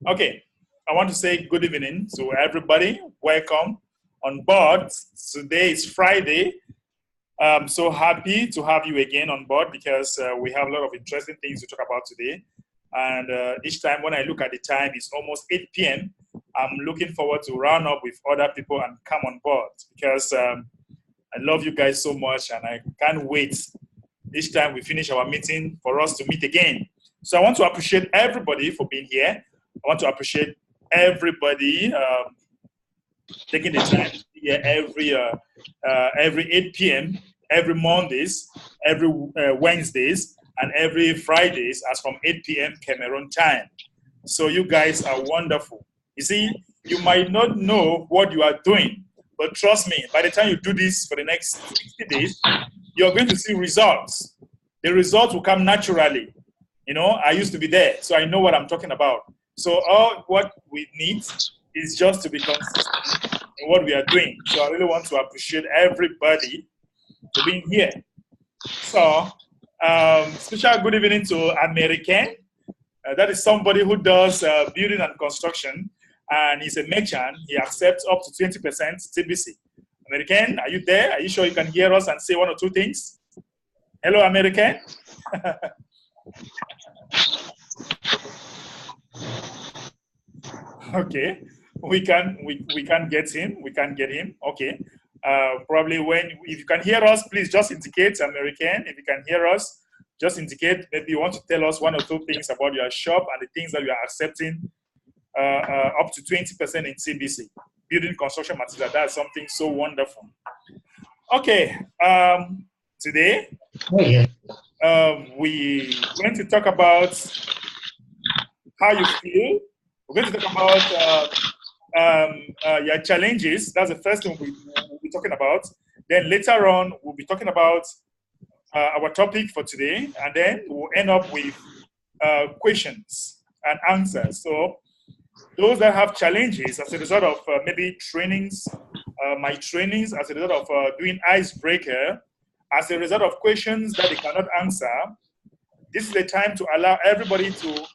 Okay, I want to say good evening to everybody. Welcome on board. Today is Friday. I'm so happy to have you again on board because we have a lot of interesting things to talk about today. And each time when I look at the time, it's almost 8 p.m. I'm looking forward to round up with other people and come on board because I love you guys so much and I can't wait each time we finish our meeting for us to meet again. So I want to appreciate everybody for being here. I want to appreciate everybody taking the time to be here every 8 p.m., every Mondays, every Wednesdays, and every Fridays as from 8 p.m. Cameroon time. So you guys are wonderful. You see, you might not know what you are doing, but trust me, by the time you do this for the next 60 days, you're going to see results. The results will come naturally. You know, I used to be there, so I know what I'm talking about. So all what we need is just to be consistent in what we are doing. So I really want to appreciate everybody for being here. So special good evening to American. That is somebody who does building and construction, and he's a merchant. He accepts up to 20% Tbc. American, are you there? Are you sure you can hear us and say one or two things? Hello, American. Okay, we can get him. We can get him. Okay, probably if you can hear us, please just indicate, American. If you can hear us, just indicate. Maybe you want to tell us one or two things about your shop and the things that you are accepting up to 20% in Tbc. Building construction material. That's something so wonderful. Okay, today we're going to talk about how you feel. We're going to talk about your challenges. That's the first thing we'll be talking about. Then later on, we'll be talking about our topic for today, and then we'll end up with questions and answers. So those that have challenges as a result of maybe trainings, my trainings, as a result of doing icebreaker, as a result of questions that they cannot answer, this is the time to allow everybody to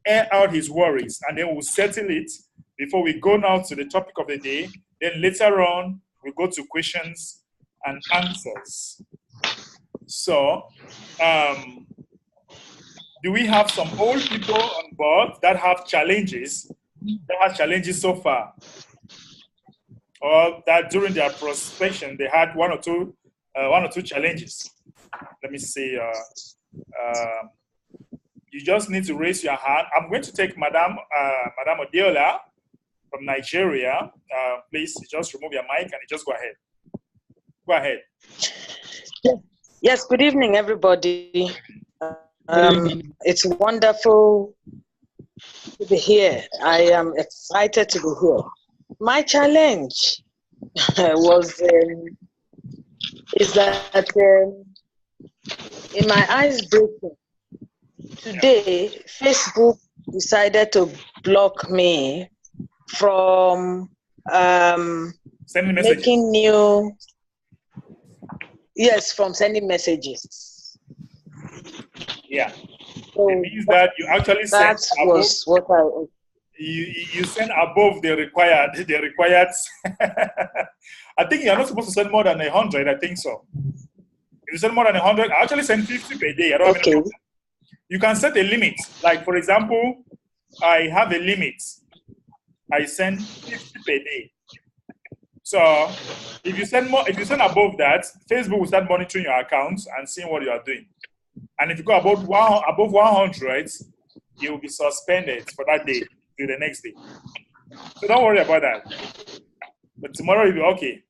air out his worries, and then we'll settle it before we go now to the topic of the day. Then later on, we'll go to questions and answers. So, do we have some old people on board that have challenges, so far? Or that during their prospection, they had one or two challenges? Let me see. You just need to raise your hand. I'm going to take Madame Odiola from Nigeria. Please just remove your mic and just go ahead. Go ahead. Yes, good evening, everybody. It's wonderful to be here. I am excited to be here. My challenge is that in my icebreaking, today, Facebook decided to block me from making new, from sending messages. Yeah. So it means that you actually sent above, you send above the required. I think you're not supposed to send more than 100. I think so. If you send more than 100, I actually send 50 per day. I don't have any problem. You can set a limit. Like, for example, I have a limit. I send 50 per day. So if you send above that, Facebook will start monitoring your accounts and seeing what you are doing. And if you go above 100, you will be suspended for that day till the next day. So don't worry about that. But tomorrow you'll be okay.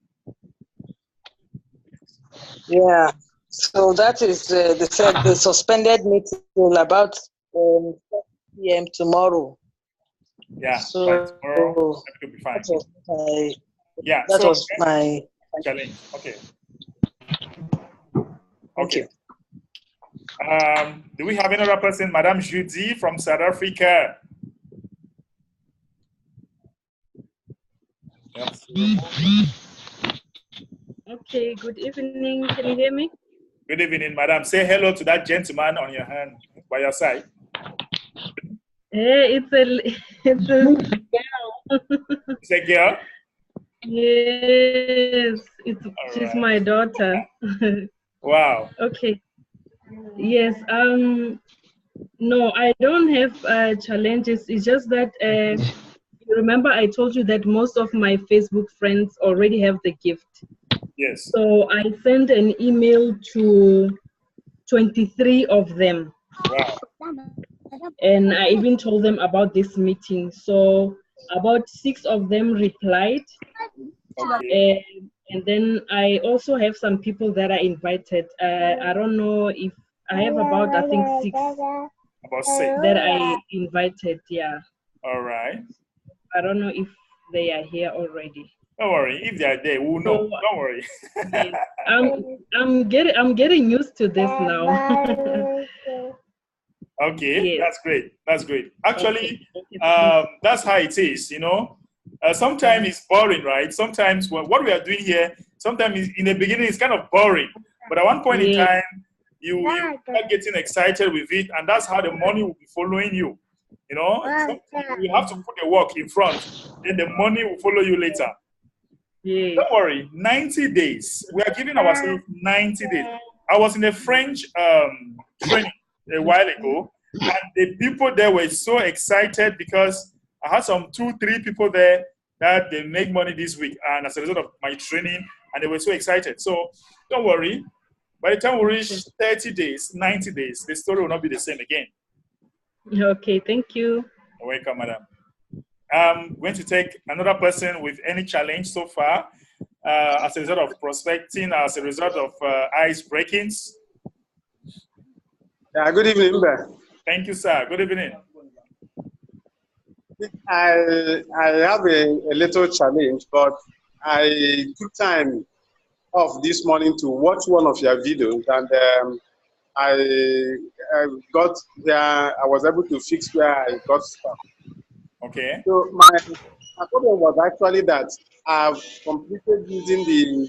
Yeah. So that is they suspended me till about 4 p.m. tomorrow. Yeah. So tomorrow everything will be fine. That was my challenge. Okay. Thank you. Do we have another person, Madame Judy from South Africa? Okay, good evening. Can you hear me? Good evening, Madam. Say hello to that gentleman on your hand by your side. Hey, it's a girl. It's a girl. Yes, All she's right. my daughter. Wow. Okay. Yes. No, I don't have challenges. It's just that you remember I told you that most of my Facebook friends already have the gift. Yes. So I sent an email to 23 of them. Wow. And I even told them about this meeting. So about 6 of them replied. Okay. And then I also have some people that are invited. I don't know if I have about, I think, 6 About 6. that I invited. Yeah. All right. I don't know if they are here already. Don't worry. If they are there, we'll know. So Don't worry. yes, I'm getting used to this now. Okay, Yes. that's great. That's great. Okay. Actually, Okay. that's how it is, you know. Sometimes it's boring, right? Sometimes what we are doing here, sometimes in the beginning it's kind of boring. But at one point in Yes. time, you start getting excited with it, and that's how the money will be following you. You know, you have to put the work in front, then the money will follow you later. Yes. Don't worry, 90 days. We are giving ourselves 90 days. I was in a French training a while ago, and the people there were so excited because I had some 2, 3 people there that they make money this week, and as a result of my training, and they were so excited. So don't worry. By the time we reach 30 days, 90 days, the story will not be the same again. Okay. Thank you. You're welcome, madam. I'm going to take another person with any challenge so far as a result of prospecting, as a result of ice breakings. Yeah, good evening, Mbe. Thank you, sir. Good evening. I have a little challenge, but I took time off this morning to watch one of your videos, and I got there. I was able to fix where I got stuck. Okay. So my problem was actually that I've completed using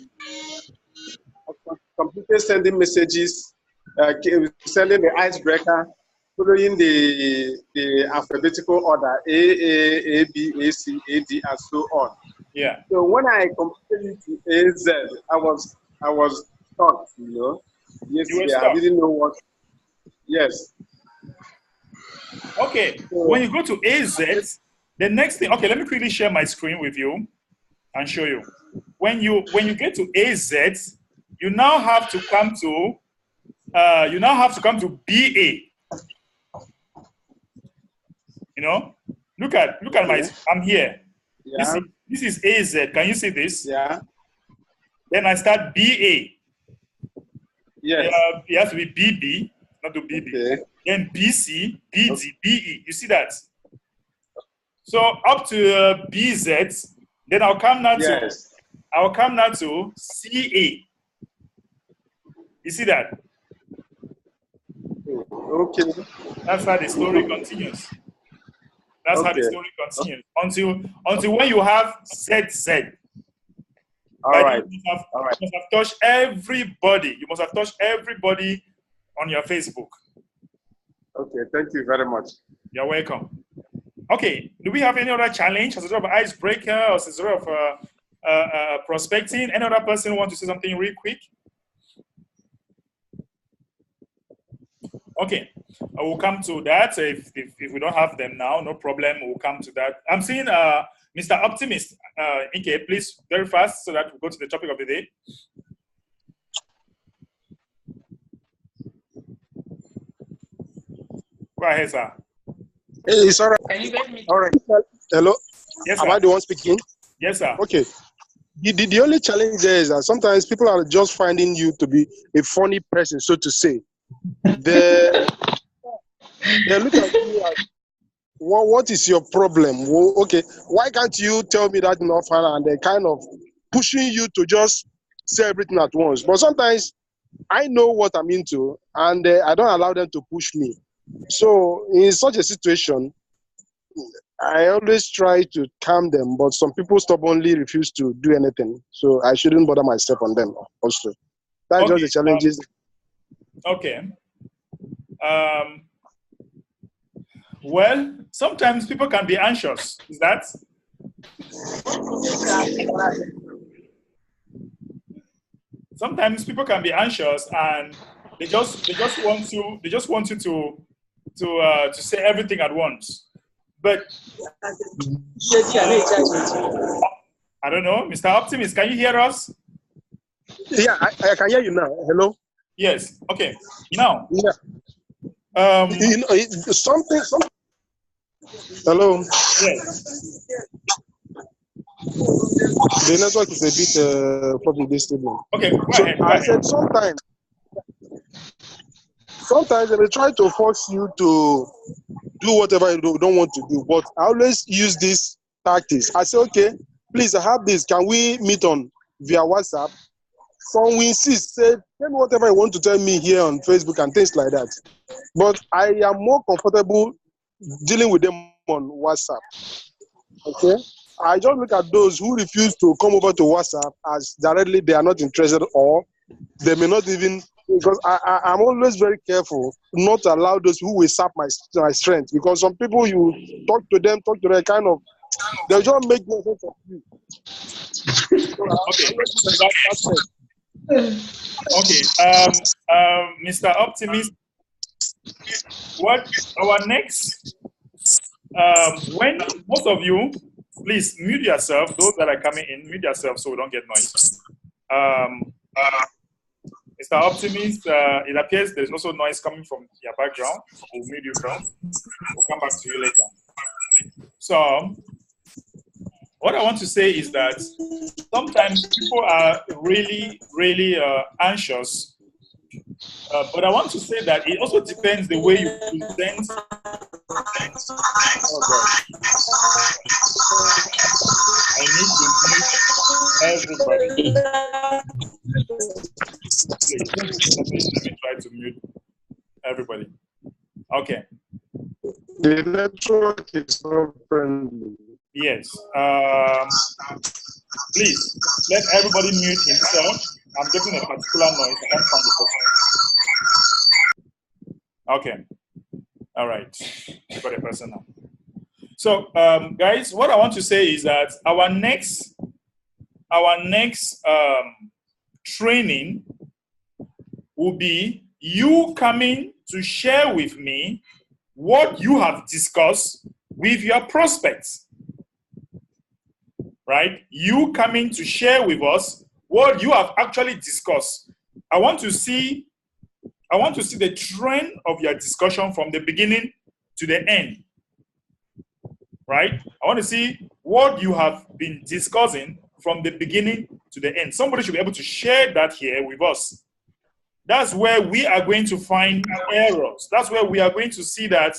completed sending messages, sending the icebreaker, following the alphabetical order A, B, A, C, A, D, and so on. Yeah. So when I completed it to A, Z, I was stuck, you know. You were Yesterday, I stuck. didn't know what. Yes. Okay. So, When you go to AZ, the next thing. Okay, let me quickly share my screen with you and show you. When you get to AZ, you now have to come to BA. You know, look at my. I'm here. yeah. This is AZ. Can you see this? Yeah. Then I start BA. Yes. It has to be BB, not to BB. Okay. Then BC, BD, BE. You see that? So up to BZ. Then I'll come now to CA. You see that? Okay. That's how the story continues. That's how the story continues until when you have ZZ. All right. You must have touched everybody. You must have touched everybody on your Facebook. Okay. Thank you very much. You're welcome. Okay. Do we have any other challenge as a sort of icebreaker or as a sort of prospecting? Any other person want to say something real quick? Okay. I will come to that. If we don't have them now, no problem. We'll come to that. I'm seeing Mr. Optimist. Okay, please, very fast so that we go to the topic of the day. Go ahead, sir. Hey, it's all right. Can you get me? All right. Hello. Yes, Am sir. I the one speaking? Yes, sir. Okay. The only challenge there is that sometimes people are just finding you to be a funny person, so to say. They look at you as, what is your problem? Well, okay, why can't you tell me that enough? And they're kind of pushing you to just say everything at once. But sometimes I know what I'm into, and I don't allow them to push me. So in such a situation, I always try to calm them, but some people stubbornly refuse to do anything. So I shouldn't bother myself on them also. That's just the challenges. Okay. Well, sometimes people can be anxious. Is that? Sometimes people can be anxious and they just want you to say everything at once. But I don't know, Mr. Optimist, can you hear us? Yeah, I can hear you now. Hello. Yes. Okay. Now. Yeah. You know, something. Hello. Yes. The network is a bit probably disturbing. Okay. Go So ahead. Go I ahead. said sometimes they may try to force you to do whatever you don't want to do. But I always use this tactics. I say, okay, please, I have this. Can we meet on via WhatsApp? Some we insist, say, tell me whatever you want to tell me here on Facebook and things like that. But I am more comfortable dealing with them on WhatsApp. Okay? I just look at those who refuse to come over to WhatsApp as directly they are not interested, or they may not even, because I'm always very careful not to allow those who will sap my strength, because some people, you talk to them kind of, they'll just make no sense of you. Okay. Mr. Optimist, what our next, when most of you, please mute yourself. Those that are coming in, mute yourself so we don't get noise. Mr. Optimist, it appears there's also noise coming from your background. We'll mute you first. We'll come back to you later. So, what I want to say is that sometimes people are really, really anxious. But I want to say that it also depends the way you present. Oh God. I need to mute everybody. Please, let me try to mute everybody. Okay. The network is not friendly. Yes. Please, let everybody mute himself. I'm getting a particular noise. I can't find the person. Okay. All right. I got a person now. So, guys, what I want to say is that our next training will be you coming to share with me what you have discussed with your prospects. Right? You coming to share with us what you have actually discussed. I want to see the trend of your discussion from the beginning to the end. Right? I want to see what you have been discussing from the beginning to the end. Somebody should be able to share that here with us. That's where we are going to find errors. That's where we are going to see that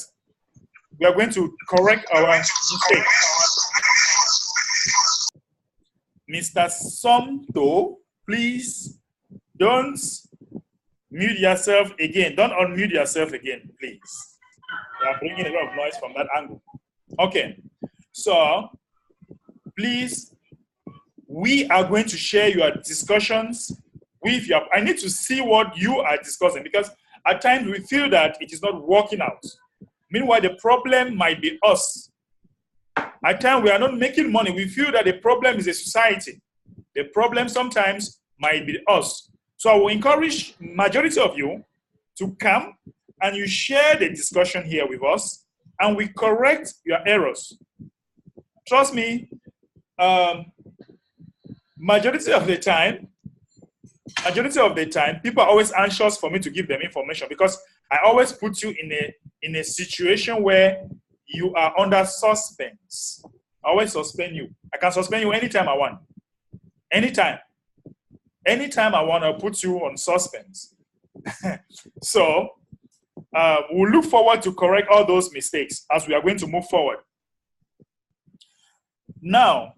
we are going to correct our mistakes. Mr. Somto, please don't mute yourself again. Don't unmute yourself again, please. You are bringing a lot of noise from that angle. Okay, so please, we are going to share your discussions with your. I need to see what you are discussing, because at times we feel that it is not working out. Meanwhile, the problem might be us. At times we are not making money. We feel that the problem is a society. The problem sometimes might be us. So I will encourage majority of you to come and you share the discussion here with us, and we correct your errors. Trust me, majority of the time, people are always anxious for me to give them information, because I always put you in a situation where you are under suspense. I always suspend you. I can suspend you anytime I want. Anytime I want, I'll put you on suspense. So we'll look forward to correct all those mistakes as we are going to move forward. Now,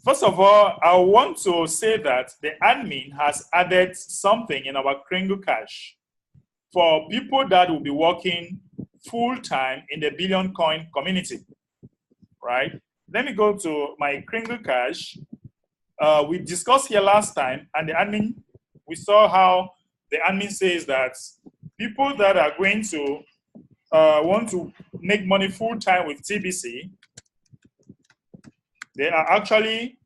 first of all, I want to say that the admin has added something in our Kringle Cash for people that will be working full-time in the Billion Coin community, right? Let me go to my Kringle Cash. We discussed here last time, and the admin, we saw how the admin says that people that are going to want to make money full time with TBC, they are actually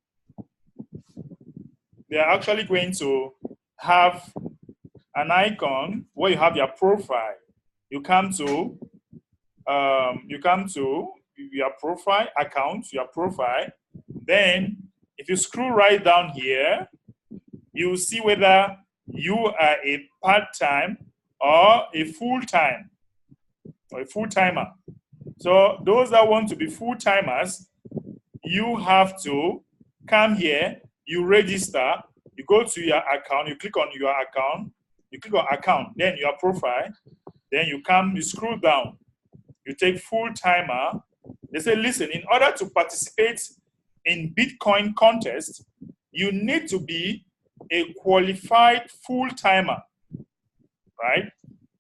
going to have an icon where you have your profile. You come to your profile account, your profile. Then if you scroll right down here, you see whether you are a part-time or a full-time or a full-timer. So those that want to be full-timers, you have to come here, you register, you go to your account, you click on your account, you click on account, then your profile, then you come, you scroll down, you take full-timer. They say, listen, in order to participate in Bitcoin contest, you need to be a qualified full-timer, right?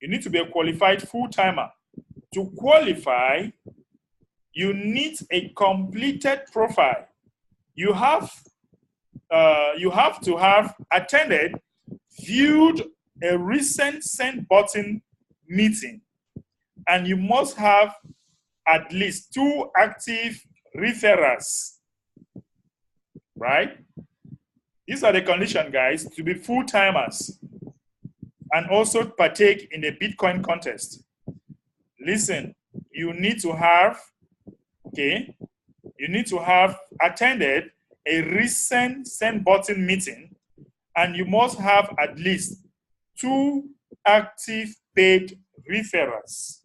You need to be a qualified full-timer. To qualify, you need a completed profile. You have to have attended, viewed a recent send button meeting, and you must have at least 2 active referrals, right? These are the conditions, guys, to be full-timers and also partake in the Bitcoin contest. Listen, you need to have attended a recent send button meeting, and you must have at least 2 active paid referrals.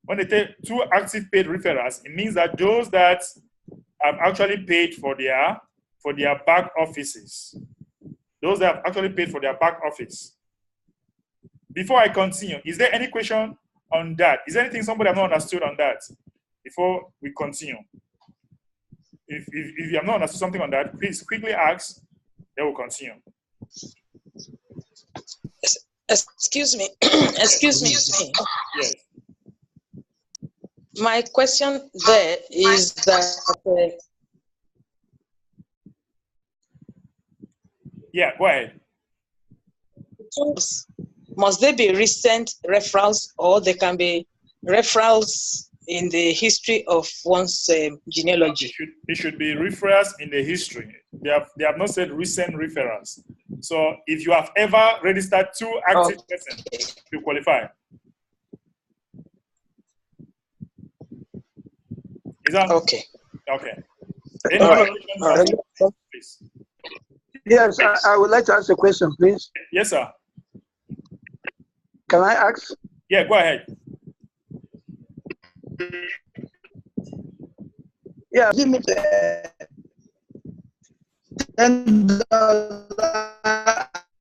When they take 2 active paid referrals, it means that those that have actually paid for their back offices. Those that have actually paid for their back office. Before I continue, is there any question on that? Is there anything somebody have not understood on that before we continue? If you have not understood something on that, please quickly ask, then we'll continue. Excuse me. Excuse me. Yes. My question there is that. Yeah, go ahead. Must they be recent referrals, or they can be referrals in the history of one's genealogy? It should be referrals in the history. They have not said recent referrals. So if you have ever registered 2 active persons, you qualify. Is that okay? Okay. Any other questions? Please. Yes, I would like to ask a question, please. Yes, sir. Can I ask? Yeah, go ahead. Yeah, give me $10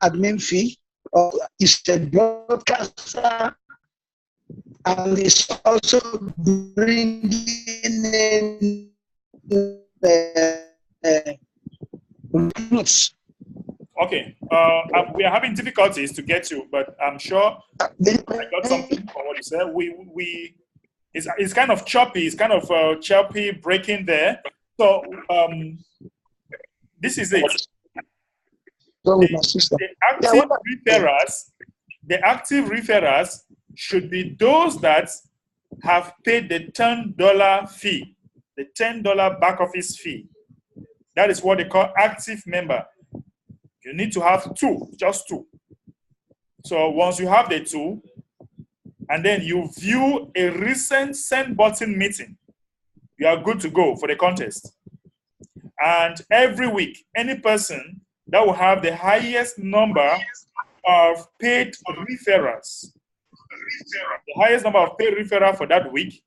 admin fee, or is a broadcaster, and it's also bringing in recruits. Okay. We are having difficulties to get you, but I'm sure I got something from what you said. It's kind of choppy. It's kind of choppy, breaking there. So this is it. The active referrals should be those that have paid the $10 fee, the $10 back office fee. That is what they call active member. You need to have 2, just 2. So once you have the 2, and then you view a recent send button meeting, you are good to go for the contest. And every week, any person that will have the highest number of paid referrals, the highest number of paid referrals for that week,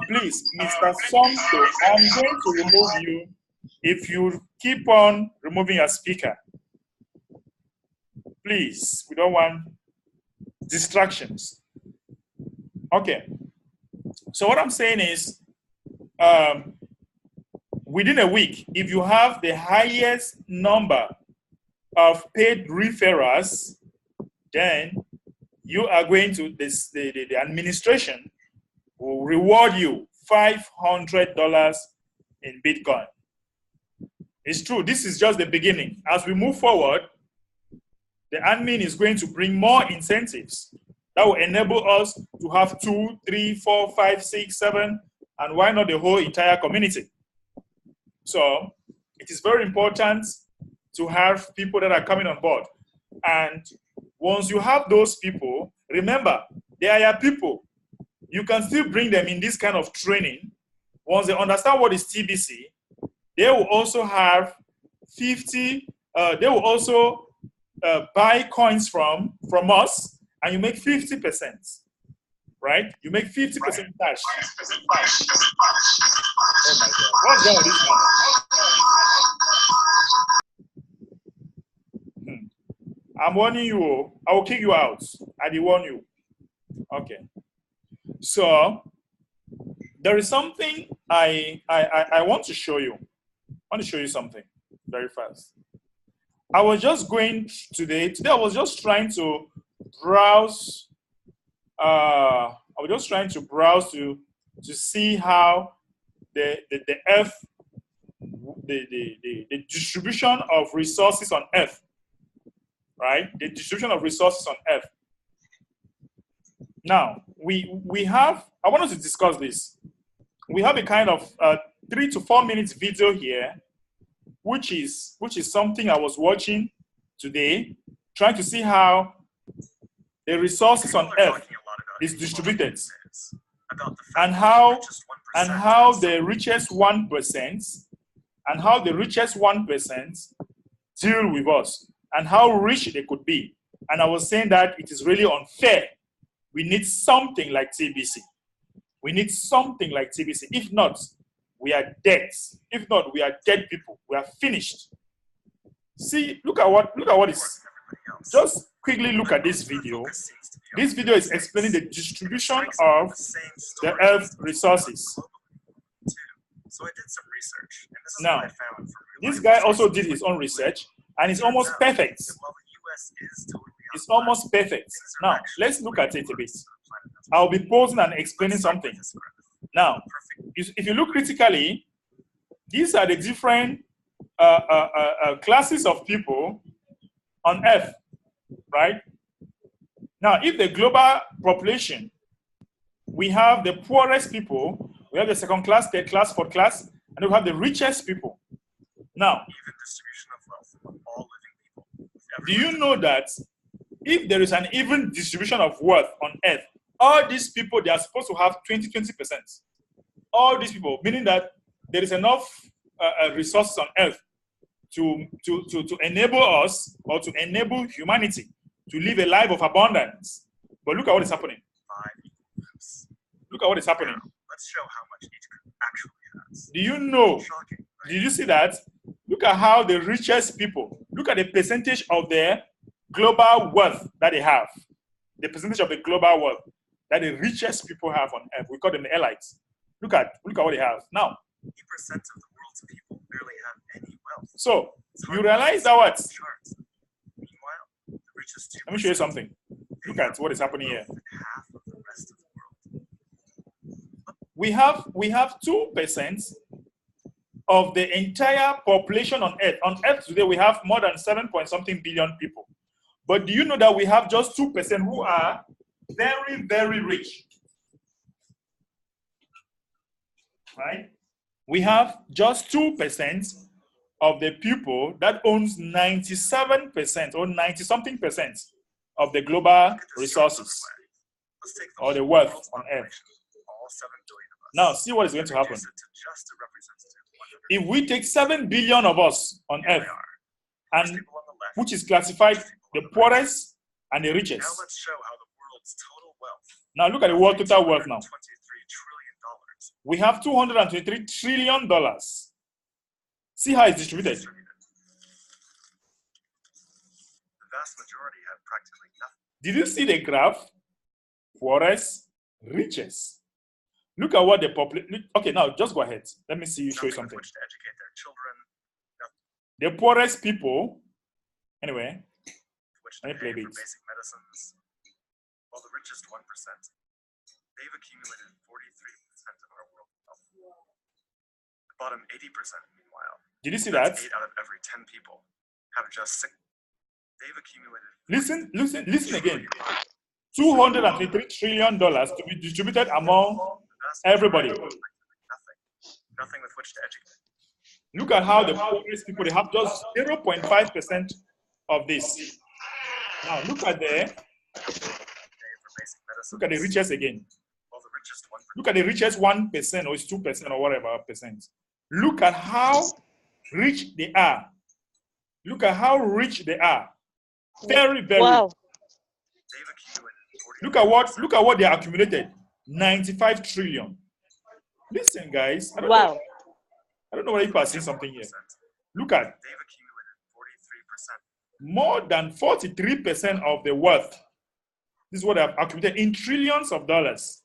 please, Mr. Somto, I'm going to remove you if you keep on removing your speaker. Please, we don't want distractions. Okay. So what I'm saying is, within a week, if you have the highest number of paid referrals, then you are going to, the administration will reward you $500 in Bitcoin. It's true, this is just the beginning. As we move forward, the admin is going to bring more incentives that will enable us to have 2, 3, 4, 5, 6, 7, and why not the whole entire community? So it is very important to have people that are coming on board. And once you have those people, remember, they are your people. You can still bring them in this kind of training. Once they understand what is TBC, they will also have 50, they will also buy coins from us, and you make 50%, right? You make 50% cash. Oh my God, what's wrong with this one? I'm warning you, I will kick you out. I did warn you. Okay. So there is something I want to show you. I want to show you something very fast. I was just going today I was just trying to browse. I was just trying to browse to see how the Earth, the distribution of resources on Earth, right? The distribution of resources on Earth. Now we have. I want us to discuss this. We have a kind of 3 to 4 minutes video here, which is something I was watching today, trying to see how the resources on Earth is distributed, and how the richest 1% deal with us, and how rich they could be. And I was saying that it is really unfair. We need something like TBC. We need something like TBC. If not, we are dead. If not, we are dead people. We are finished. See, look at what is. Just quickly look at this video. This video is explaining the distribution of the Earth resources. So I did some research, and this is now, what I found. This guy also did his own research, and it's almost perfect. It's almost perfect. Now, let's look at it a bit. I'll be pausing and explaining something. Now, if you look critically, these are the different classes of people on Earth, right? Now, if the global population, we have the poorest people, we have the second class, third class, fourth class, and we have the richest people. Now, even distribution of wealth among all living people. Do you know that if there is an even distribution of wealth on Earth, all these people, they are supposed to have 20%. All these people, meaning that there is enough resources on Earth to enable us, or to enable humanity to live a life of abundance. But look at what is happening. Look at what is happening. Now, let's show how much each group actually has. Do you know? Shocking, right? Did you see that? Look at how the richest people, look at the percentage of their global wealth that they have. The percentage of the global wealth that the richest people have on Earth. We call them the elites. Look at what they have. Now, 80% of the world's people barely have any wealth. So, you realize that what? Meanwhile, the richest 2%. Let me show you something. Look at what is happening here. Half of the rest of the world. We have 2% of the entire population on Earth. On Earth today, we have more than 7-point-something billion people. But do you know that we have just 2% who are very, very rich? Right? We have just 2% of the people that owns 97% or 90-something percent of the global resources or the wealth on Earth. All 7 billion of us. Now, see what is going to happen. Reduce it to just a representative 100. If we take 7 billion of us on Earth, and People on the left, which is classified the poorest and the now richest. let's show how the world's total wealth. Now look at the world total wealth now. $23 trillion. We have $223 trillion. See how it's distributed. The vast majority have practically nothing. Did you see the graph? Poorest, richest. Look at what the population. Okay, now just go ahead. Let me see you show you Nothing with something. which to educate their children. The poorest people, anyway, Which Let me to play pay for beats. basic medicines. While the richest 1%, they've accumulated 43% of our world wealth. The bottom 80%, meanwhile, did you see that's that? 8 out of every 10 people, have just 6. They've accumulated Listen again. $223 trillion to be distributed among everybody. Nothing with which to educate. Look at how the poorest people, they have just 0.5% of this. Now look at the richest again. Well, the richest 1%. Look at the richest 1% or it's 2% or whatever percent. Look at how rich they are. Look at how rich they are. Very, very. Wow. They've accumulated 40. Look at what they accumulated. 95 trillion. Listen, guys. I don't Wow. know. I don't know whether you are seeing something here. Look at They've accumulated 43%. more than 43% of the wealth. This is what they have accumulated in trillions of dollars.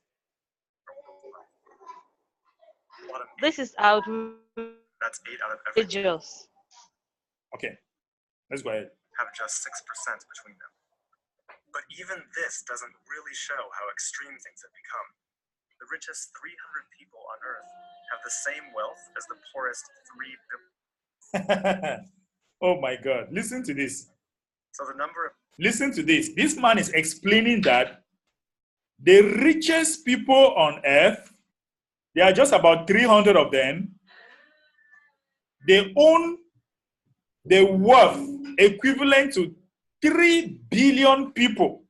This is That's 8 out of every outrageous. Okay, let's go ahead. have just 6% between them. But even this doesn't really show how extreme things have become. The richest 300 people on Earth have the same wealth as the poorest 3 billion. Oh my God, listen to this. So the number of Listen to this. This man is explaining that the richest people on earth, there are just about 300 of them, they own the wealth equivalent to 3 billion people.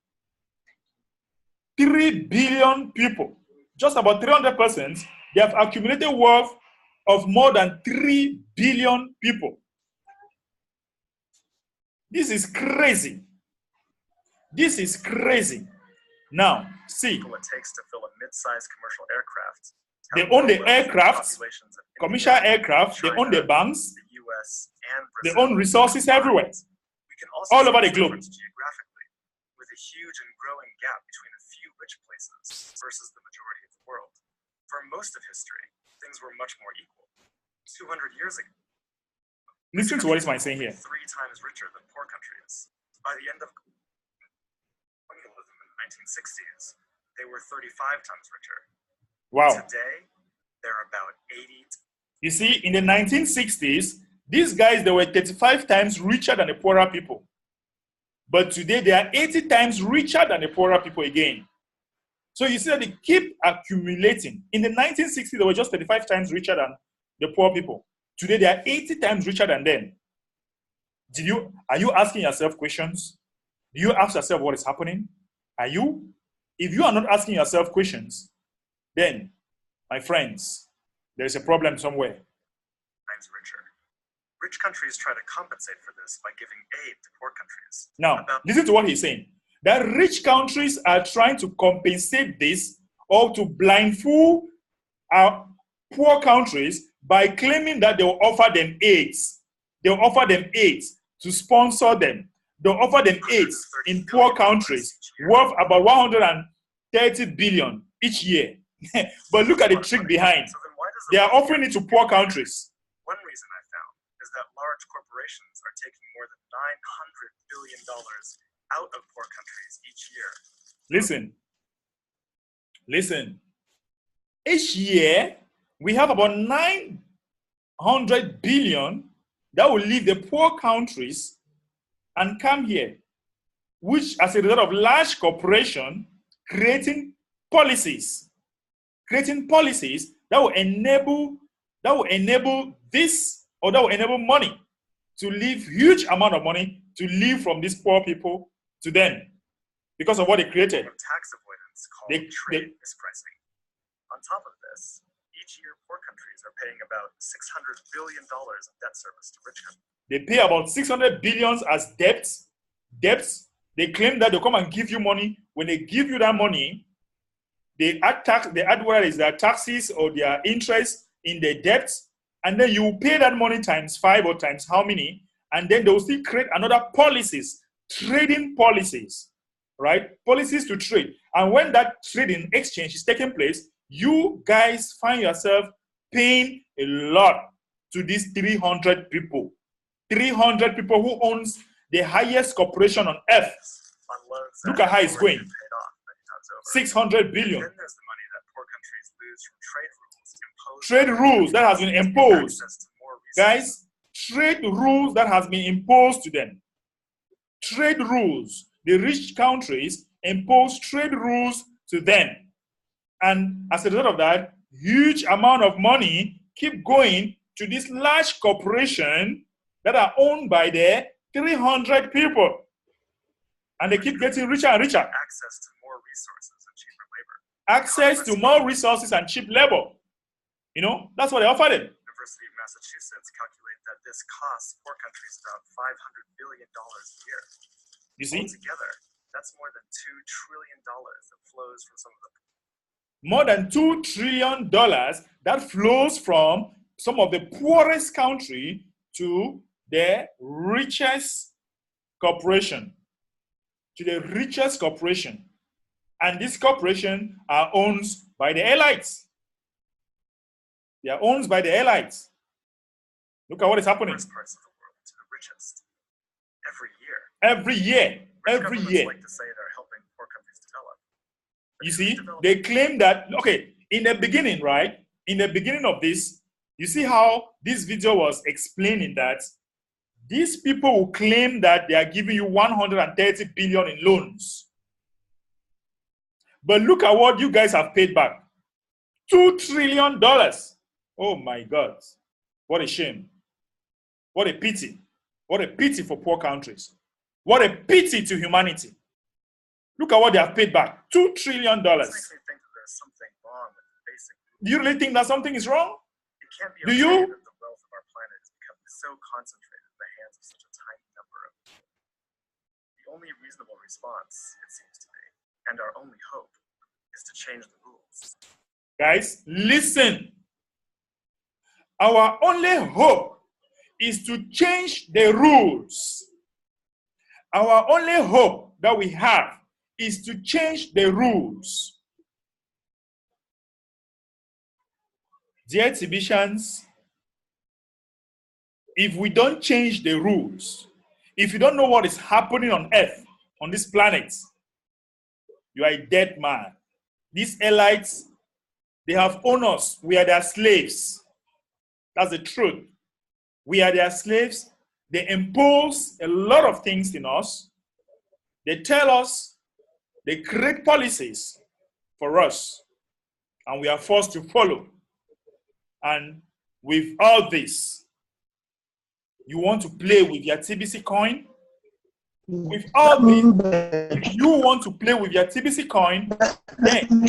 3 billion people. Just about 300%, they have accumulated wealth of more than 3 billion people. This is crazy. This is crazy. Now, see. people it takes to fill a mid-sized commercial aircraft. They have own the more wealth than aircraft, populations of India, commercial aircraft, they own the banks, the US, and they Brazil. own resources everywhere, We can also all see over the this globe. difference geographically, with a huge and growing gap between a few rich places versus the majority of the world. For most of history, things were much more equal. 200 years ago, Listen to what this man is saying here. 3 times richer than poor countries. By the end of colonialism in the 1960s, they were 35 times richer. Wow. Today, they're about 80. You see, in the 1960s, these guys, they were 35 times richer than the poorer people. But today, they are 80 times richer than the poorer people again. So you see that they keep accumulating. In the 1960s, they were just 35 times richer than the poor people. Today, they are 80 times richer than them. Are you asking yourself questions? Do you ask yourself what is happening? Are you? If you are not asking yourself questions, then, my friends, there is a problem somewhere. Times richer. Rich countries try to compensate for this by giving aid to poor countries. Now, listen to what he's saying. That rich countries are trying to compensate this or to blindfold our poor countries by claiming that they will offer them aids. They will offer them aids to sponsor them. They'll offer them aids in poor countries worth about 130 billion each year. But look at the trick behind. So then why does They are offering it to poor countries. One reason I found is that large corporations are taking more than $900 billion out of poor countries each year. Listen. Each year, we have about 900 billion that will leave the poor countries and come here, which as a result of large corporation creating policies that will enable this, or that will enable money to leave huge amount of money to leave from these poor people to them because of what they created. Tax avoidance called trade mispricing. On top of this, each year poor countries are paying about $600 billion of debt service to rich countries. They pay about 600 billions as debts. They claim that they'll come and give you money. When they give you that money, they add tax. They add whether it's their taxes or their interest in the debts, and then you pay that money times 5 or times how many, and then they will still create another policies, trading policies, right? Policies to trade. And when that trading exchange is taking place, you guys find yourself paying a lot to these 300 people. 300 people who owns the highest corporation on earth. Look at how it's going. 600 billion. Then there's the money that poor countries lose from trade rules that has been imposed. Guys, trade rules that has been imposed to them. trade rules. The rich countries impose trade rules to them. And as a result of that, huge amount of money keep going to this large corporation that are owned by the 300 people. And they keep getting richer and richer. Access to more resources and cheaper labor. Access to more resources and cheap labor. You know, that's what they offer them. University of Massachusetts calculate that this costs poor countries about $500 billion a year. You see? Altogether, that's more than $2 trillion that flows from some of the more than $2 trillion that flows from some of the poorest country to the richest corporation. To the richest corporation. And this corporation are owned by the elites. They are owned by the elites. Look at what is happening. worst parts of the world to the richest. Every year. Every year. Rich Every governments year. like to say they're helping poor countries develop. But You who's see, developing? they claim that, okay, in the beginning, right? In the beginning of this, you see how this video was explaining that these people who claim that they are giving you 130 billion in loans. But look at what you guys have paid back. $2 trillion. Oh my God. What a shame. What a pity. What a pity for poor countries. What a pity to humanity. Look at what they have paid back. $2 trillion. This makes me think that there's something wrong with the basic. Do you really think that something is wrong? It can't be Do okay you? that the wealth of our planet is becoming so concentrated in the hands of such a tiny number of people. The only reasonable response, it seems to be, and our only hope, is to change the rules. Guys, listen. Our only hope is to change the rules. Our only hope that we have is to change the rules. Dear Tbicians, if we don't change the rules, if you don't know what is happening on Earth, on this planet, you are a dead man. These elites, they have owned us. We are their slaves. That's the truth. We are their slaves. They impose a lot of things in us. They tell us, they create policies for us, and we are forced to follow. And with all this, you want to play with your TBC coin? With all this, if you want to play with your TBC coin, then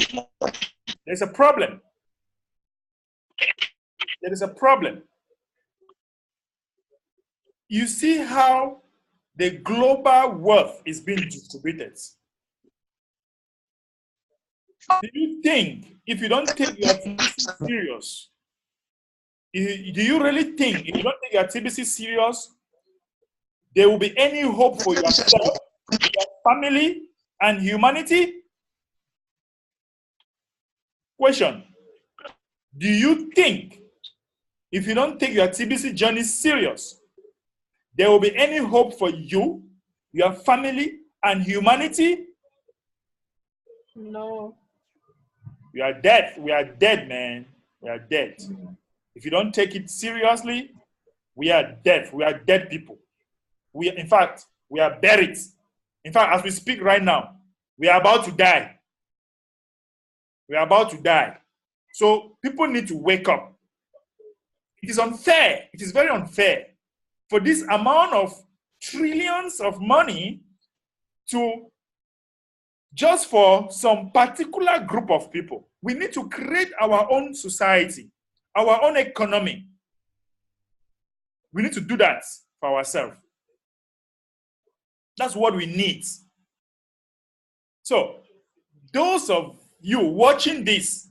there's a problem. There is a problem. You see how the global wealth is being distributed. Do you think if you don't take your TBC serious, do you really think if you don't take your TBC serious, there will be any hope for yourself, your family, and humanity? Question. Do you think if you don't take your TBC journey serious, there will be any hope for you, your family, and humanity? No. We are dead. We are dead, man. We are dead. If you don't take it seriously, we are dead. We are dead people. In fact, we are buried. In fact, as we speak right now, we are about to die. We are about to die. So people need to wake up. It is unfair. It is very unfair for this amount of trillions of money to just for some particular group of people. We need to create our own society, our own economy. We need to do that for ourselves. That's what we need. So, those of you watching this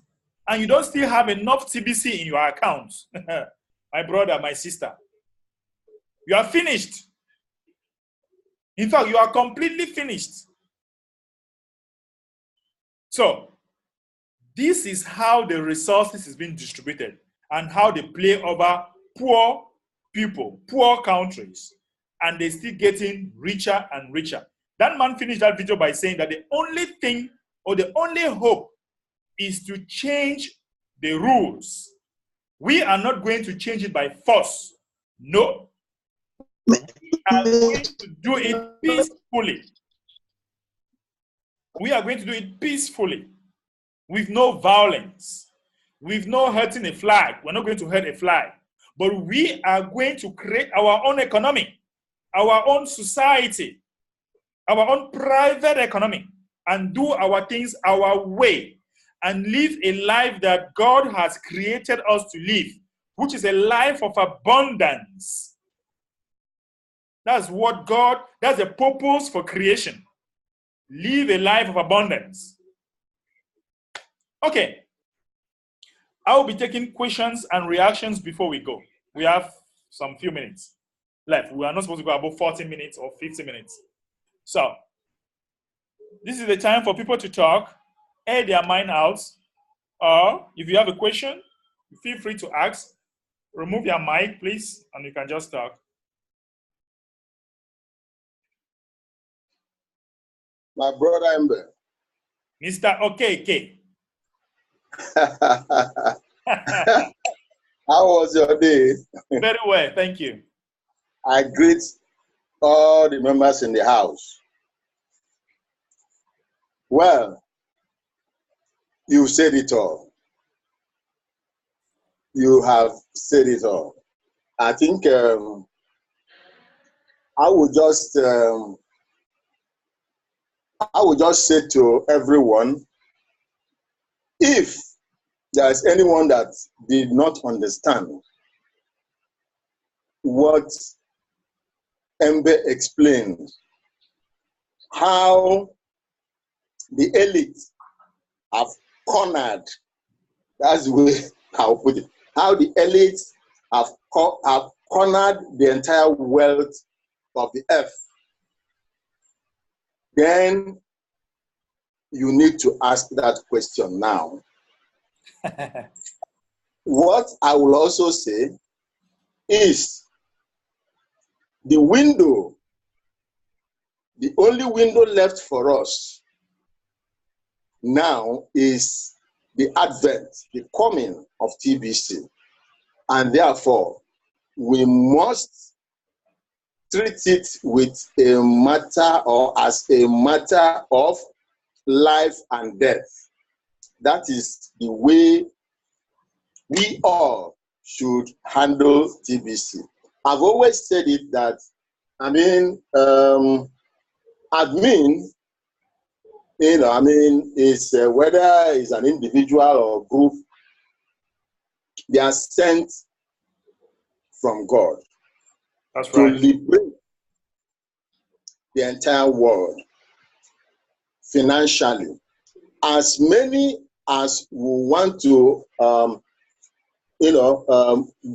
and you don't still have enough TBC in your account, my brother, my sister, you are finished. In fact, you are completely finished. So, this is how the resources is being distributed and how they play over poor people, poor countries, and they're still getting richer and richer. That man finished that video by saying that the only thing or the only hope is to change the rules. We are not going to change it by force. No. We are going to do it peacefully. We are going to do it peacefully, with no violence, with no hurting a flag. We're not going to hurt a flag, but we are going to create our own economy, our own society, our own private economy, and do our things our way, and live a life that God has created us to live, which is a life of abundance. That's what God, that's the purpose for creation. Live a life of abundance. Okay. I will be taking questions and reactions before we go. We have some few minutes left. We are not supposed to go above 40 minutes or 50 minutes. So, this is the time for people to talk, air their mind out, or if you have a question, feel free to ask. Remove your mic, please, and you can just talk. My brother Ember. Mr. OKK. How was your day? Very well, thank you. I greet all the members in the house. Well, you said it all. You have said it all. I think I would just say to everyone, if there's anyone that did not understand what Embe explained, how the elite have cornered, that's the way I'll put it, how the elite have cornered the entire wealth of the earth, then you need to ask that question now. What I will also say is the only window left for us now is the advent, the coming of TBC. And therefore, we must treat it with a matter or as a matter of life and death. That is the way we all should handle TBC. I've always said it that, admin, is whether it's an individual or group, they are sent from God. That's right. To liberate the entire world financially. As many as we want to,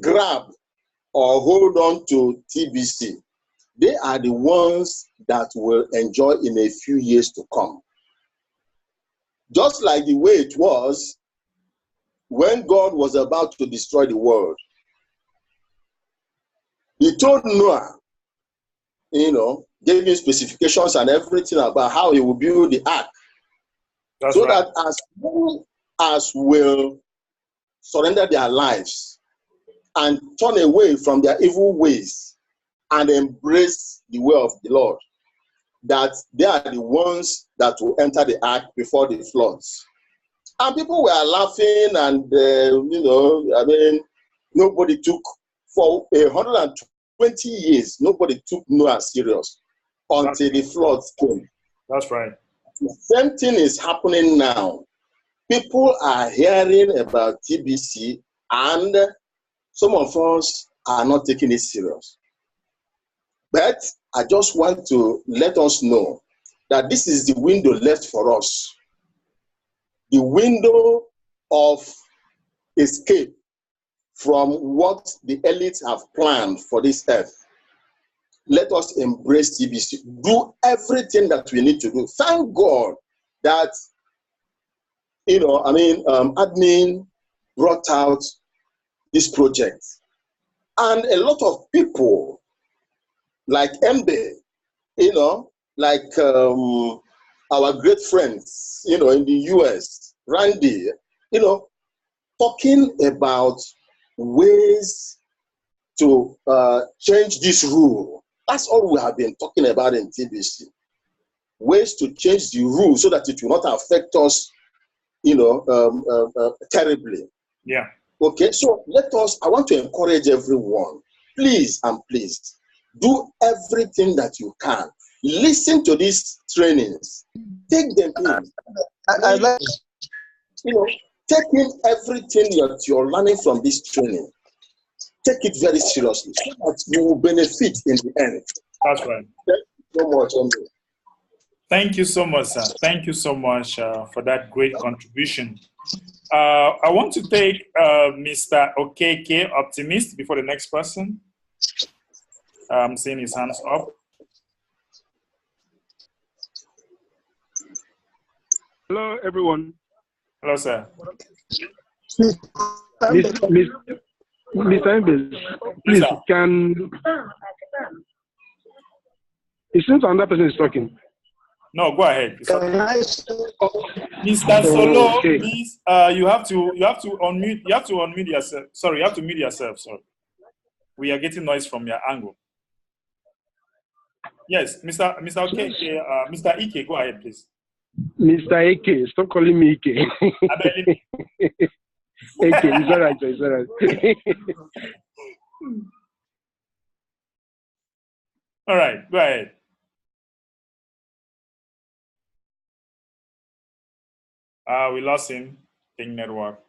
grab or hold on to TBC, they are the ones that will enjoy in a few years to come. Just like the way it was when God was about to destroy the world. He told Noah, gave him specifications and everything about how he will build the ark. That's so right. that as many as will surrender their lives and turn away from their evil ways and embrace the way of the Lord, that they are the ones that will enter the ark before the floods. And people were laughing and, nobody took, for 120 years, nobody took Noah serious until the floods came. That's right. The same thing is happening now. People are hearing about TBC and some of us are not taking it serious. But I just want to let us know that this is the window left for us. The window of escape from what the elites have planned for this earth. Let us embrace TBC. Do everything that we need to do. Thank God that, admin brought out this project. And a lot of people like Mbe, like our great friends, in the US, Randy, talking about ways to change this rule That's all we have been talking about in TBC. Ways to change the rules so that it will not affect us, terribly. Yeah. Okay, so I want to encourage everyone, please and please, do everything that you can. Listen to these trainings. Take them in. Take in everything that you're learning from this training. Take it very seriously so that you will benefit in the end. That's right. Thank you so much, Andre. Thank you so much, sir. Thank you so much for that great contribution. I want to take Mr. Okeke Optimist before the next person. I'm seeing his hands up. Hello, everyone. Hello, sir. Mr. Mbes, please, it seems another person is talking. No, go ahead. Mr. Solo, okay. Please, you have to unmute. You have to unmute yourself. Sorry, you have to mute yourself. Sorry, we are getting noise from your angle. Yes, Mr. Okeke, Mr. Ike, go ahead, please. Mr. Ike, stop calling me Ike. Ike, it's all right, it's all right. All right, go ahead. We lost him. Ping network.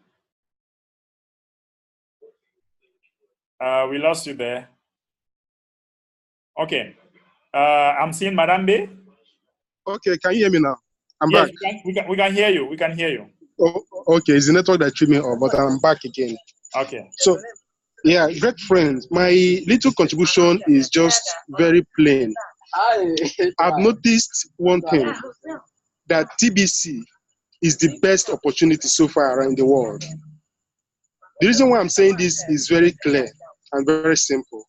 We lost you there. Okay. I'm seeing Madame B. Okay, can you hear me now? I'm yes, back. We can hear you. We can hear you. Oh, okay, it's the network that threw me off, but I'm back again. Okay. So, yeah, great friends. My little contribution is just very plain. I've noticed one thing, that TBC is the best opportunity so far around the world. The reason why I'm saying this is very clear and very simple.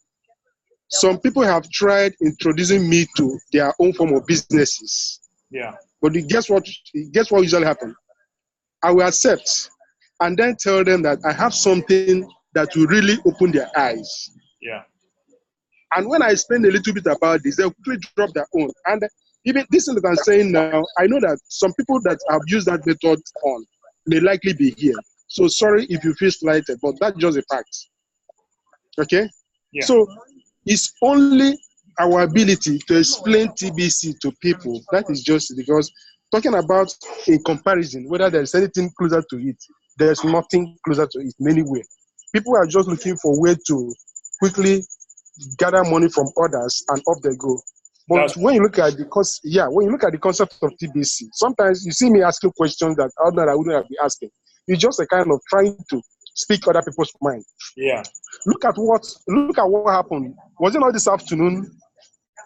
Some people have tried introducing me to their own form of businesses. Yeah. But guess what usually happens? I will accept and then tell them that I have something that will really open their eyes. Yeah. And when I explain a little bit about this, they'll quickly drop their own. And even this thing that I'm saying now, I know that some people that have used that method on may likely be here. So sorry if you feel slighted, but that's just a fact. Okay? Yeah. So it's only our ability to explain TBC to people. That is just because talking about in comparison, whether there's anything closer to it, there's nothing closer to it in any way. People are just looking for a way to quickly gather money from others and off they go. But when you look at the concept of TBC, sometimes you see me asking questions that I wouldn't have been asking. It's just a kind of trying to speak other people's mind. Yeah. Look at what happened. Was it not this afternoon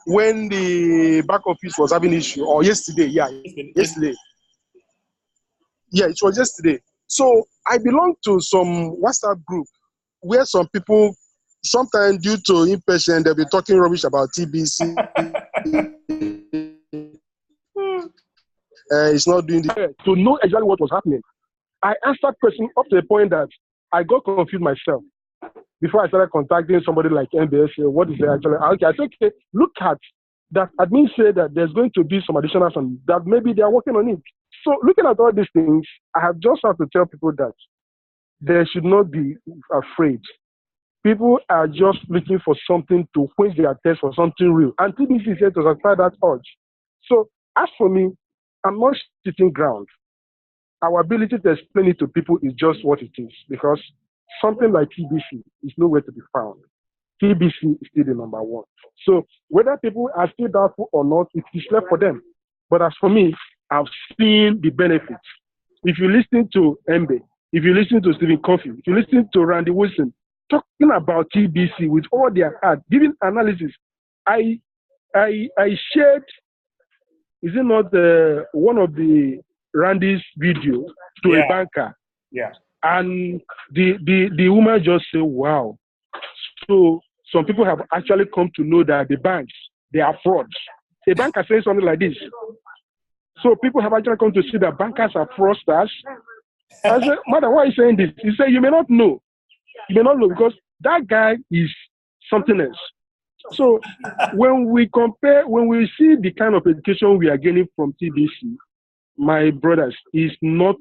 when the back office was having issue, or yesterday? Yeah, yesterday. Yeah, it was yesterday. So I belong to some WhatsApp group where some people, sometimes due to impatience, they'll be talking rubbish about TBC. It's not doing the to know exactly what was happening. I answered questions up to the point that I got confused myself. Before I started contacting somebody like MBS, what is it actually? Okay, I said, okay, look at that. Admin said that there's going to be some additional and that maybe they are working on it. So looking at all these things, I have just have to tell people that they should not be afraid. People are just looking for something to quench their thirst for something real. And TBC is here to satisfy that urge. So as for me, I'm not sitting ground. Our ability to explain it to people is just what it is, because something like TBC is nowhere to be found. TBC is still the number one. So whether people are still doubtful or not, it is left for them. But as for me, I've seen the benefits. If you listen to Mbe, if you listen to Stephen Coffey, if you listen to Randy Wilson, talking about TBC with all their heart, giving analysis, I shared, is it not one of the Randy's video to a banker? Yeah. And the woman just said, wow. So some people have actually come to know that the banks, they are frauds. A banker saying something like this. So people have actually come to see that bankers are fraudsters. I said, madam, why are you saying this? He said, you may not know. You may not know because that guy is something else. So when we compare, when we see the kind of education we are getting from TBC, my brothers, it's not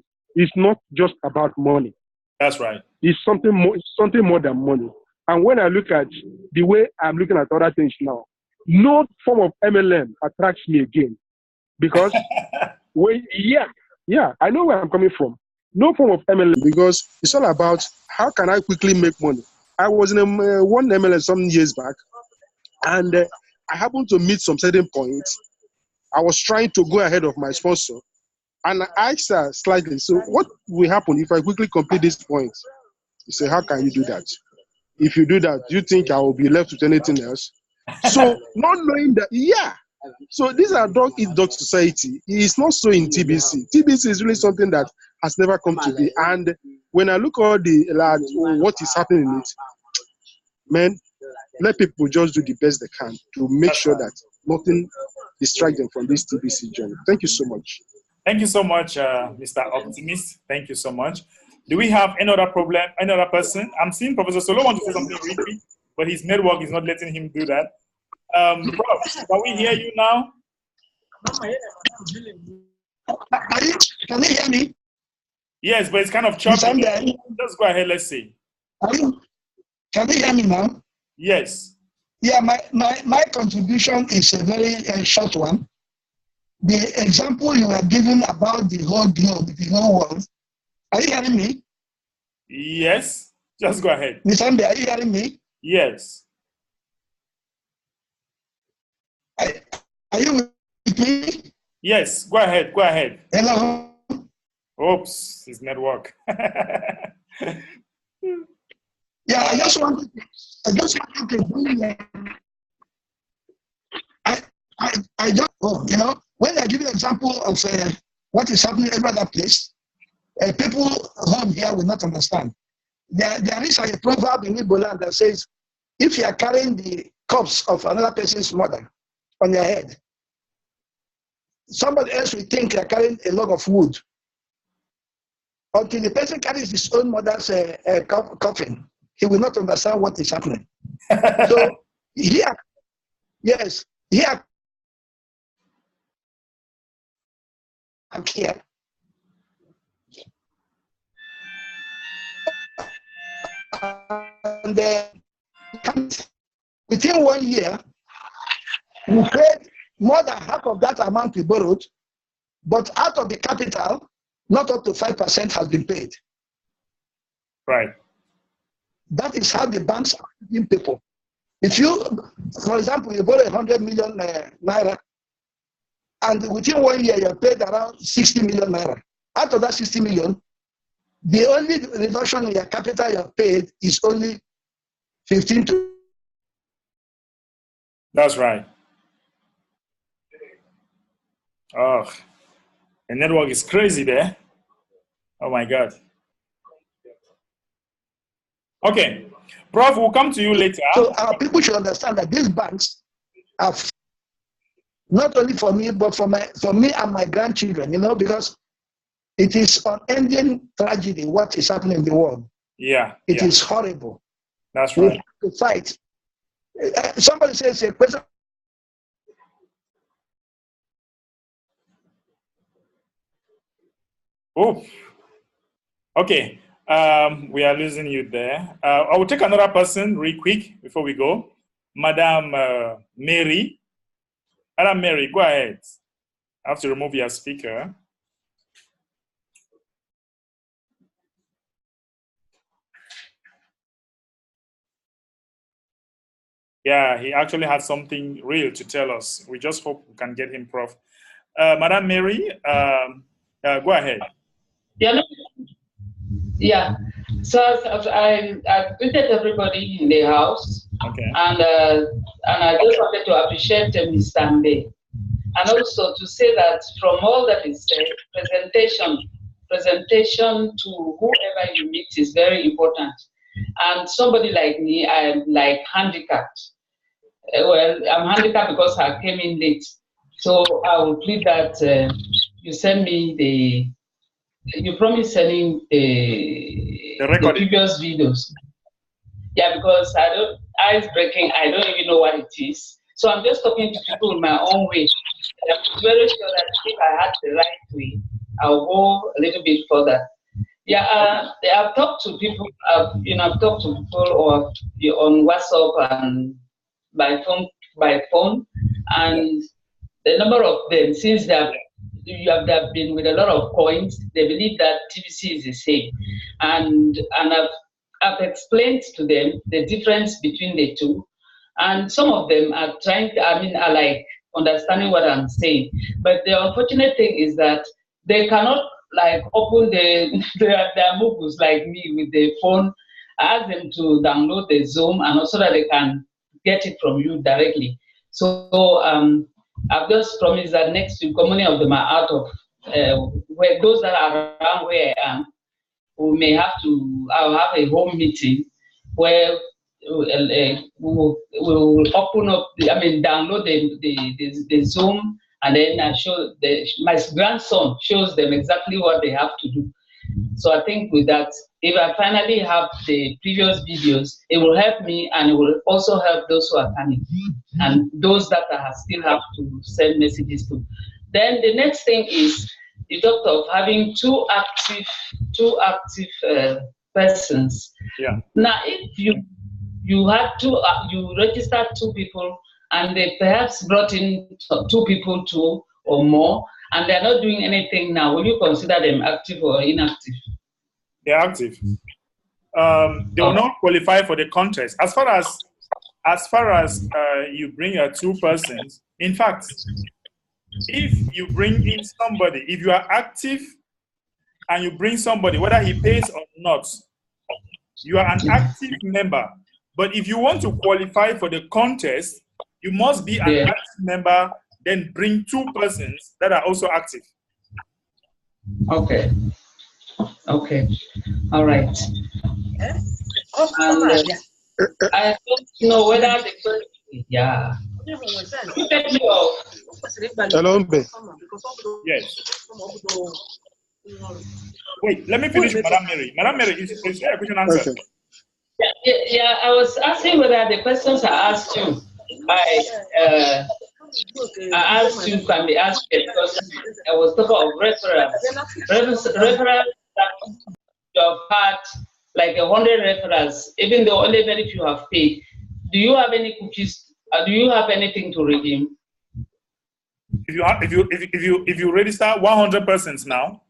just about money. That's right. It's something more than money. And when I look at the way I'm looking at other things now, no form of MLM attracts me again. Because I know where I'm coming from. No form of MLM, because it's all about how can I quickly make money. I was in one MLM some years back, and I happened to meet some certain points. I was trying to go ahead of my sponsor, and I asked her slightly, so what will happen if I quickly complete this point? He said, how can you do that? If you do that, do you think I will be left with anything else? So not knowing that, So these are dog eat dog society. It's not so in TBC. TBC is really something that has never come to be. And when I look at what is happening in it, man, let people just do the best they can to make sure that nothing distracts them from this TBC journey. Thank you so much. Thank you so much, Mr. Optimist. Thank you so much. Do we have any other person? I'm seeing Professor Solo want to say something really quick, but his network is not letting him do that. Prof, can we hear you now? Can you hear me? Yes, but it's kind of choppy. Just go ahead, let's see. Can you hear me now? Yes. Yeah, my contribution is a very short one. The example you were giving about the whole globe, the whole world, are you hearing me? Yes. Just go ahead. Mr. Ambe, are you hearing me? Yes. Are you with me? Yes, go ahead. Go ahead. Hello? Oops, his network. Yeah, I just wanted to bring I just, when I give you an example of what is happening in every other place, people home here will not understand. There is a proverb in Igbo land that says, if you are carrying the corpse of another person's mother on your head, somebody else will think you are carrying a log of wood. Until the person carries his own mother's coffin, he will not understand what is happening. So here, I'm here. And within 1 year, we paid more than half of that amount we borrowed, but out of the capital, not up to 5% has been paid. Right. That is how the banks are giving people. If you, for example, you borrow 100 million naira, and within 1 year you paid around 60 million naira. Out of that 60 million, the only reduction in your capital you have paid is only 15 to. That's right. Oh, the network is crazy there. Oh my God. Okay, Prof, we'll come to you later. So our people should understand that these banks are not only for me, but for me and my grandchildren, because it is unending tragedy what is happening in the world. Yeah. It is horrible. That's right. We have to fight. Somebody says a question. Oh, okay. We are losing you there. I will take another person real quick before we go. Madam Mary. Madam Mary, go ahead. I have to remove your speaker. Yeah, he actually has something real to tell us. We just hope we can get him, Prof. Madam Mary, go ahead. Yeah. So I greeted everybody in the house. Okay. And I just wanted to appreciate Ms. Sande. And also to say that from all that is said, presentation to whoever you meet is very important. And somebody like me, I'm like handicapped. Well, I'm handicapped because I came in late. So I will plead that you send me you promise sending the previous videos. Yeah, because ice breaking, I don't even know what it is. So I'm just talking to people in my own way. I'm very sure that if I had the right way, I'll go a little bit further. Yeah, I've talked to people. I've talked to people or on WhatsApp and by phone, and the number of them, since they've been with a lot of coins, they believe that TBC is the same, and I've explained to them the difference between the two, and some of them are are like understanding what I'm saying, but the unfortunate thing is that they cannot like open their mobiles like me with the phone. I ask them to download the Zoom and also that they can get it from you directly. So I've just promised that next week, many of them are out of where those that are around where I am, I'll have a home meeting where we'll open up, download the Zoom, and then I show my grandson shows them exactly what they have to do. So I think with that, if I finally have the previous videos, it will help me and it will also help those who are coming and those that I still have to send messages to. Then the next thing is you talked of having two active persons. Yeah. Now, if you had you registered 2 people and they perhaps brought in 2 people, 2 or more, and they're not doing anything now, will you consider them active or inactive? They're active. They will not qualify for the contest. As far as you bring 2 persons, in fact, if you bring in somebody, if you are active and you bring somebody, whether he pays or not, you are an active member. But if you want to qualify for the contest, you must be an active member, then bring 2 persons that are also active. Okay. Okay. All right. And I don't know whether the yeah. Hello, Mbe. Yes. Wait, let me finish, Madam Mary. Madam Mary, is there a question answer? Okay. Yeah, I was asking whether the questions I asked you, I asked you can be asked because I was talking of referrals. Referrals that you have had like 100 referrals, even though only very few have paid. Do you have any cookies? Do you have anything to redeem? If you register 100 persons now.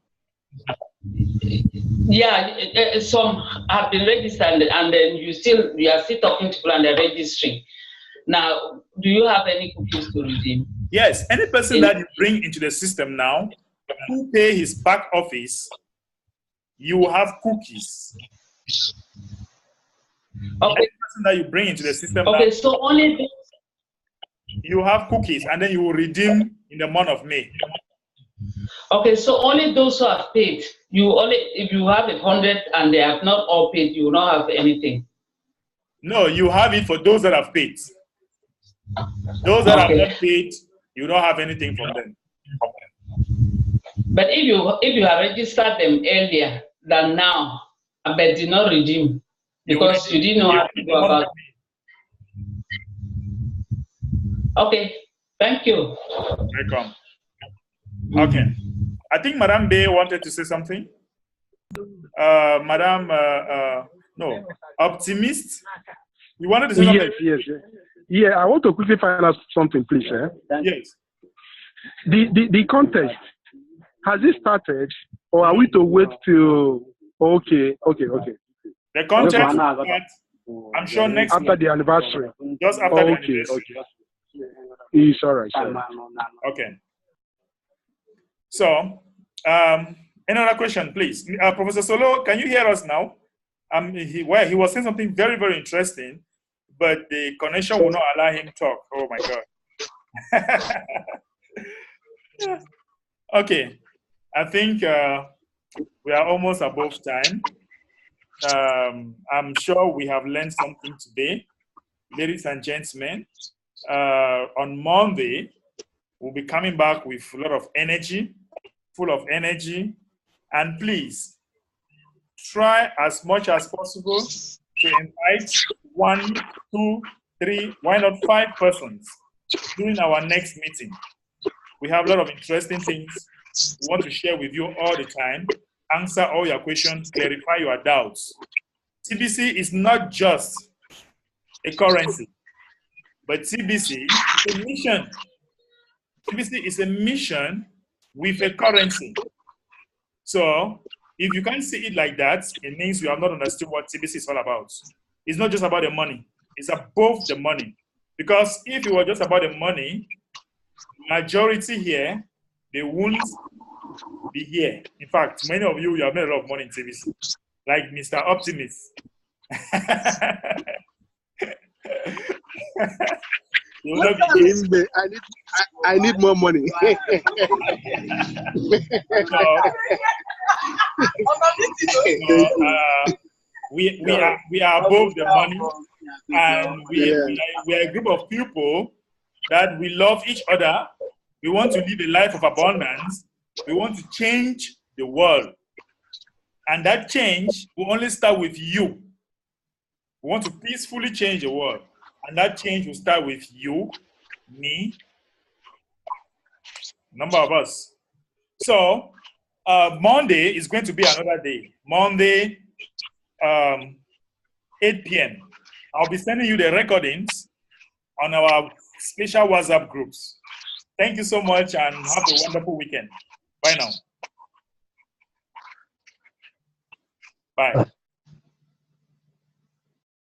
Yeah, some have been registered, and then you are still talking to people and they're registering. Now, do you have any cookies to redeem? Yes, any person that you bring into the system now who pay his back office, you will have cookies. Okay. Any person that you bring into the system okay, now, so only you have cookies, and then you will redeem in the month of May. Okay, so only those who have paid. If you have 100 and they have not all paid, you will not have anything. No, you have it for those that have paid. Those that have not paid, you don't have anything from them. But if you have registered them earlier than now, but did not redeem because you didn't know how to go about it. Okay, thank you. Welcome. Okay. I think Madame Bay wanted to say something. No, Optimist. You wanted to say something? Yes. Yeah, I want to quickly find out something, please. Yes. The contest, has it started, or are we to wait till? Okay. The contest will start, I'm sure next after month. the anniversary. Just after the anniversary. Okay. It's all right. Okay. So, another question, please. Professor Solo, can you hear us now? He was saying something very, very interesting, but the connection will not allow him to talk. Oh my God. Okay. I think we are almost above time. I'm sure we have learned something today. Ladies and gentlemen, on Monday, we'll be coming back with a lot of energy, full of energy. And please, try as much as possible to to invite 1, 2, 3, why not 5 persons during our next meeting. We have a lot of interesting things we want to share with you all the time, answer all your questions, clarify your doubts. TBC is not just a currency, but TBC is a mission. TBC is a mission with a currency. So if you can't see it like that, it means you have not understood what TBC is all about. It's not just about the money. It's above the money. Because if it were just about the money, majority here, they won't be here. In fact, many of you have made a lot of money in TBC, like Mr. Optimist. I need more money. We are above the money, and we are a group of people that we love each other. We want to live a life of abundance. We want to change the world, and that change will only start with you. We want to peacefully change the world, and that change will start with you, me, number of us. So Monday is going to be another day. Monday, 8 p.m. I'll be sending you the recordings on our special WhatsApp groups. Thank you so much, and have a wonderful weekend. Bye now. Bye.